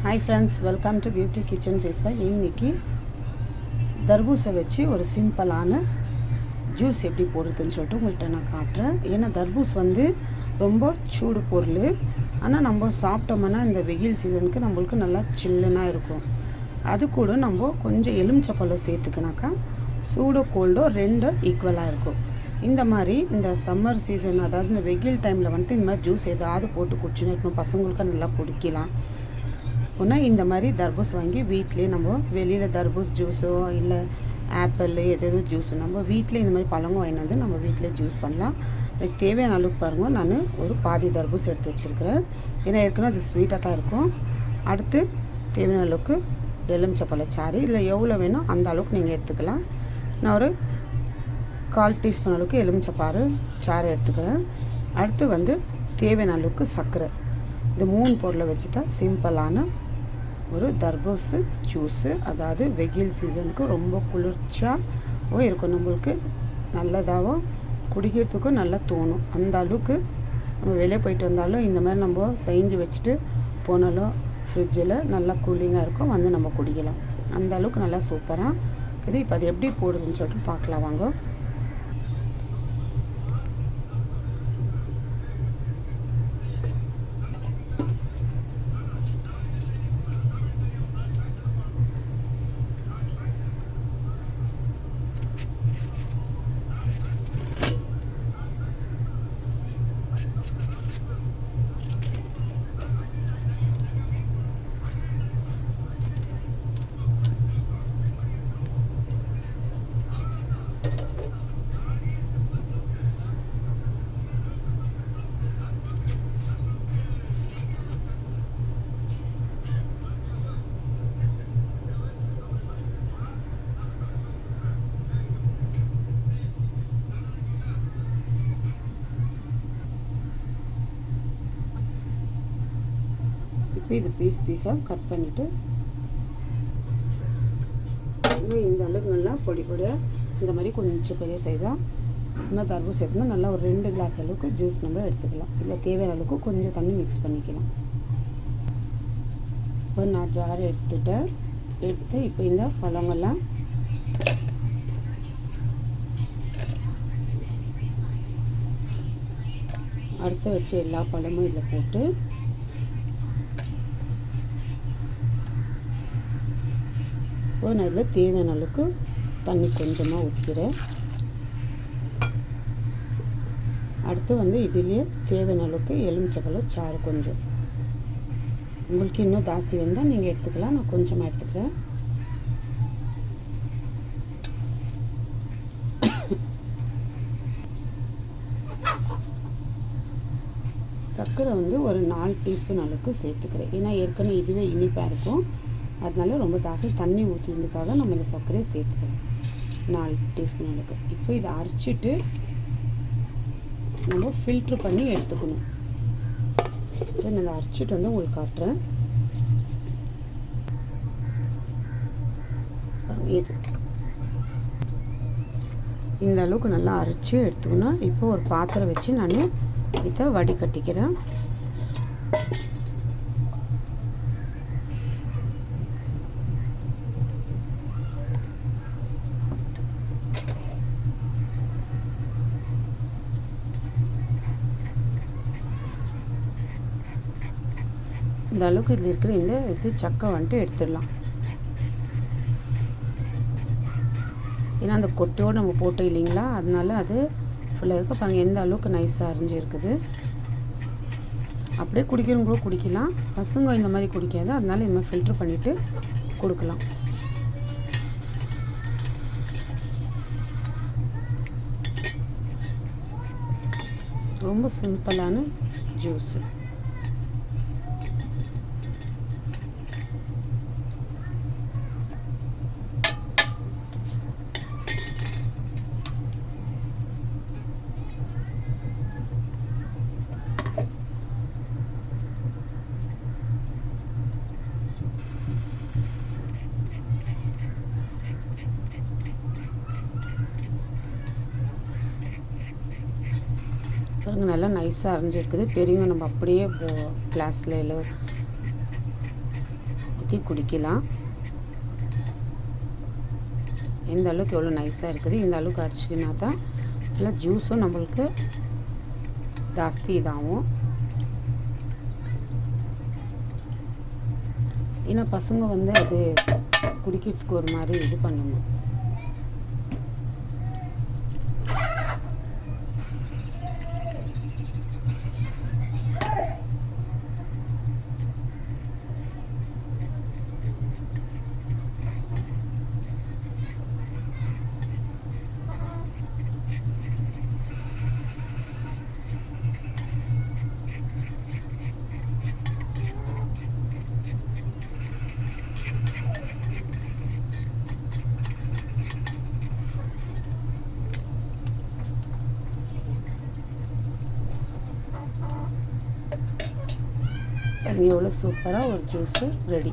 Hi friends, welcome to beauty kitchen ஃபேஸ்பை. இன்றைக்கி தர்பூசை வச்சு ஒரு சிம்பிளான ஜூஸ் எப்படி போடுறதுன்னு சொல்லிட்டு உங்கள்கிட்ட நான் காட்டுறேன். ஏன்னா தர்பூஸ் ரொம்ப சூடு பொருள். ஆனால் நம்ம சாப்பிட்டோம்னா இந்த வெயில் சீசனுக்கு நம்மளுக்கு நல்லா சில்லுனாக இருக்கும். அது கூட நம்ம கொஞ்சம் எலுமிச்சப்பழம் சேர்த்துக்கினாக்கா சூடோ கோல்டோ ரெண்டும் ஈக்குவலாக இருக்கும். இந்த மாதிரி இந்த சம்மர் சீசன், அதாவது இந்த வெயில் டைமில் இந்த மாதிரி ஜூஸ் ஏதாவது போட்டு குடிச்சுன்னு இருக்கணும். பசங்களுக்கு நல்லா குடிக்கலாம். ஒன்றா இந்த மாதிரி தர்பூஸ் வாங்கி வீட்டிலே நம்ம வெளியில் தர்பூஸ் ஜூஸோ இல்லை ஆப்பிள் எது ஜூஸோ நம்ம வீட்டிலே இந்த மாதிரி பழங்க வாங்கினது நம்ம வீட்டிலே ஜூஸ் பண்ணலாம். அதுக்கு தேவையான அளவுக்கு பாருங்கள், நான் ஒரு பாதி தர்பூஸ் எடுத்து வச்சுருக்கிறேன். ஏன்னா ஏற்கனவே அது ஸ்வீட்டாக தான் இருக்கும். அடுத்து தேவையான அளவுக்கு எலுமிச்சப்பழச்சாறு, இல்லை எவ்வளோ வேணும் அந்த அளவுக்கு நீங்கள் எடுத்துக்கலாம். நான் ஒரு 1/4 டீஸ்பூன் அளவுக்கு எலுமிச்சப்பாறு சாறு எடுத்துக்கிறேன். அடுத்து தேவையான அளவுக்கு சர்க்கரை. இந்த 3 பொருளை வச்சு தான் சிம்பிளான ஒரு தர்பூசு ஜூஸு, அதாவது வெயில் சீசனுக்கு ரொம்ப குளிர்ச்சியாகவும் இருக்கும், நம்மளுக்கு நல்லதாகவும் குடிக்கிறதுக்கும் நல்லா தோணும். அந்த அளவுக்கு நம்ம வெளியே போயிட்டு வந்தாலும் இந்த மாதிரி நம்ம செஞ்சு வச்சுட்டு போனாலும் ஃப்ரிட்ஜில் நல்லா கூலிங்காக இருக்கும், நம்ம குடிக்கலாம். அந்த அளவுக்கு நல்லா சூப்பராக இது. இப்போ அது எப்படி போடுதுன்னு சொல்லிட்டு பார்க்கலாம் வாங்க. இப்போ இது பீஸாக கட் பண்ணிவிட்டு இந்த அளவுக்கு நல்லா பொடி பொடியாக இந்த மாதிரி கொஞ்சம் பெரிய சைஸாக இன்னும் தர்பூஸ் எடுத்துனா நல்லா ஒரு 2 கிளாஸ் அளவுக்கு ஜூஸ் நம்ம எடுத்துக்கலாம். இல்லை தேவையான அளவுக்கு கொஞ்சம் தண்ணி மிக்ஸ் பண்ணிக்கலாம். இப்போ நான் ஜார் எடுத்து இப்போ இந்த பழங்கள்லாம் அடுத்து வச்சு எல்லா பழமும் இதில் போட்டு நான் இதில் தேவையான அளவுக்கு தண்ணி கொஞ்சமாக ஊற்றிக்கிறேன். அடுத்து இதிலே தேவையான அளவுக்கு எலுமிச்சப்பழம் சாறு கொஞ்சம், உங்களுக்கு இன்னும் ஜாஸ்தி வேணும்தான் நீங்கள் எடுத்துக்கலாம். நான் கொஞ்சமாக எடுத்துக்கிறேன். சர்க்கரை ஒரு 4 டீஸ்பூன் அளவுக்கு சேர்த்துக்கிறேன். ஏன்னா ஏற்கனவே இதுவே இனிப்பாக இருக்கும், அதனால ரொம்ப ஜாஸ்தி தண்ணி ஊற்றினதுக்காக நம்ம இந்த சர்க்கரையை சேர்த்துக்கிறோம். 4 டீஸ்பூன் அளவுக்கு. இப்போ இதை அரைச்சிட்டு நம்ம ஃபில்ட்ரு பண்ணி எடுத்துக்கணும். இப்போ நான் அரைச்சிட்டு உங்களுக்கு காட்டுறேன். இந்த அளவுக்கு நல்லா அரைச்சி எடுத்துக்கணும். இப்போ ஒரு பாத்திரம் வச்சு நான் இதை வடிகட்டிக்கிறேன். இந்த அளவுக்கு இதில் இருக்கிற இது சக்கை எடுத்துடலாம். ஏன்னா அந்த கொட்டையோடு நம்ம போட்டோம் இல்லைங்களா, அதனால அது ஃபுல்லாக இருக்குது. பாருங்கள் எந்த அளவுக்கு நைஸாக அரிஞ்சு இருக்குது. அப்படியே குடிக்கிறவங்க கூட குடிக்கலாம், பசங்க இந்த மாதிரி குடிக்காது, அதனால இந்த மாதிரி ஃபில்ட்ரு பண்ணிவிட்டு கொடுக்கலாம். ரொம்ப சிம்பிளான ஜூஸு. பாருங்கள் நல்லா நைஸாக அரைஞ்சிருக்குது. பெரியவங்க நம்ம அப்படியே கிளாஸில் இல்லை ஊற்றி குடிக்கலாம். எந்த அளவுக்கு எவ்வளோ நைஸாக இருக்குது இந்த அளவுக்கு அரைச்சிக்கினா தான் இல்லை ஜூஸும் நம்மளுக்கு ஜாஸ்தி இதாகும். ஏன்னா பசங்க வந்து அது குடிக்கிறதுக்கு ஒரு மாதிரி இது பண்ணணும். எவ்வளோ சூப்பராக ஒரு ஜூஸு ரெடி.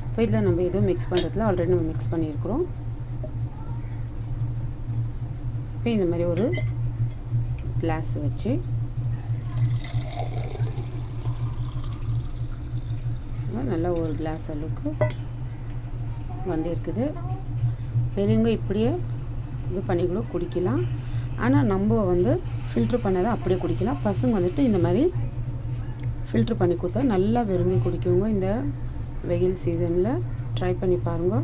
இப்போ இதில் நம்ம எதுவும் மிக்ஸ் பண்ணுறதுல ஆல்ரெடி நம்ம மிக்ஸ் பண்ணியிருக்கிறோம். இப்போ இந்த மாதிரி ஒரு கிளாஸ் வச்சு நல்லா ஒரு கிளாஸ் அளவுக்கு வந்து இருக்குது. பெரியவங்க இப்படியே இது பண்ணி கூட குடிக்கலாம். ஆனால் நம்ம வந்து ஃபில்ட்ரு பண்ணதை அப்படியே குடிக்கலாம். பசங்க வந்துட்டு இந்த மாதிரி ஃபில்ட்ரு பண்ணி கொடுத்தா நல்லா விரும்பி குடிக்குங்க. இந்த வெயில் சீசனில் ட்ரை பண்ணி பாருங்க.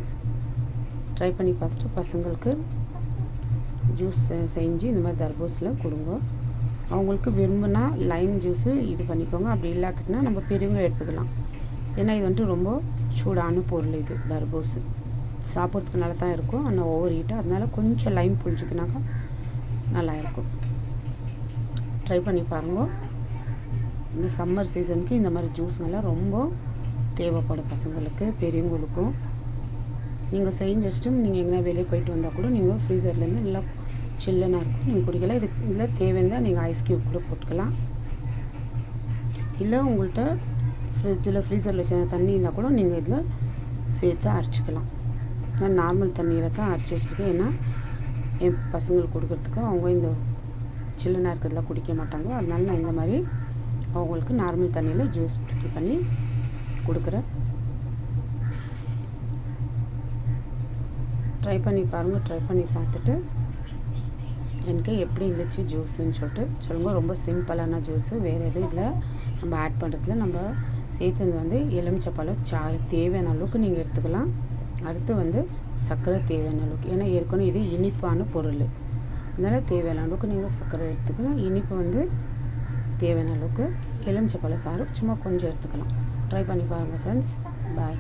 ட்ரை பண்ணி பார்த்துட்டு பசங்களுக்கு ஜூஸ் செஞ்சு இந்த மாதிரி தர்பூஸில் கொடுங்க. அவங்களுக்கு விரும்பினா லைம் ஜூஸு இது பண்ணிக்கோங்க. அப்படி இல்லாட்டினா நம்ம பெரியவங்க எடுத்துக்கலாம். ஏன்னா இது வந்துட்டு ரொம்ப சூடான பொருள். இது தர்பூஸ் சாப்பிட்றதுக்கு நல்லா தான் இருக்கும். ஆனால் ஓவர் ஹீட்டாக அதனால கொஞ்சம் லைம் புழிஞ்சிக்கினாக்கா நல்லாயிருக்கும். ட்ரை பண்ணி பாருங்க. இந்த சம்மர் சீசனுக்கு இந்த மாதிரி ஜூஸ்ங்கெல்லாம் ரொம்ப தேவைப்படும் பசங்களுக்கு பெரியவங்களுக்கும். நீங்கள் செஞ்சு வச்சுட்டு நீங்கள் எங்கன்னா வெளியே போயிட்டு வந்தால் கூட நீங்கள் ஃப்ரீசர்லேருந்து நல்லா சில்லுன்னு இருக்கும், நீங்கள் குடிக்கலாம். இதுக்கு இதில் தேவையிருந்தால் நீங்கள் ஐஸ் க்யூப் கூட போட்டுக்கலாம். இல்லை உங்கள்கிட்ட ஃப்ரீசரில் வச்ச தண்ணி இருந்தால் கூட நீங்கள் இதில் சேர்த்து அரைச்சிக்கலாம். நான் நார்மல் தண்ணியில் தான் அரைச்சி வச்சுருக்கேன். ஏன்னா என் பசங்களுக்கு கொடுக்குறதுக்கு அவங்க இந்த சில்லுனா இருக்கிறதுலாம் குடிக்க மாட்டாங்க. அதனால நான் இந்த மாதிரி அவங்களுக்கு நார்மல் தண்ணியில் ஜூஸ் பண்ணி கொடுக்குறேன். ட்ரை பண்ணி பாருங்கள். ட்ரை பண்ணி பார்த்துட்டு எனக்கு எப்படி இருந்துச்சு ஜூஸுன்னு சொல்லுங்கள். ரொம்ப சிம்பிளான ஜூஸு, வேறு எதுவும் இல்லை. நம்ம ஆட் பண்ணுறதுல நம்ம சேர்த்துறது வந்து எலுமிச்சப்பழம் சாறு தேவையான அளவுக்கு நீங்கள் எடுத்துக்கலாம். அடுத்து வந்து சர்க்கரை தேவையான அளவுக்கு. ஏன்னா ஏற்கனவே இது இனிப்பான பொருள், அதனால் தேவையான அளவுக்கு நீங்கள் சர்க்கரை எடுத்துக்கலாம். இனிப்பு வந்து தேவையான அளவுக்கு, எலுமிச்சப்பழ சாறு சும்மா கொஞ்சம் எடுத்துக்கலாம். ட்ரை பண்ணி பாருங்கள் ஃப்ரெண்ட்ஸ். பாய்.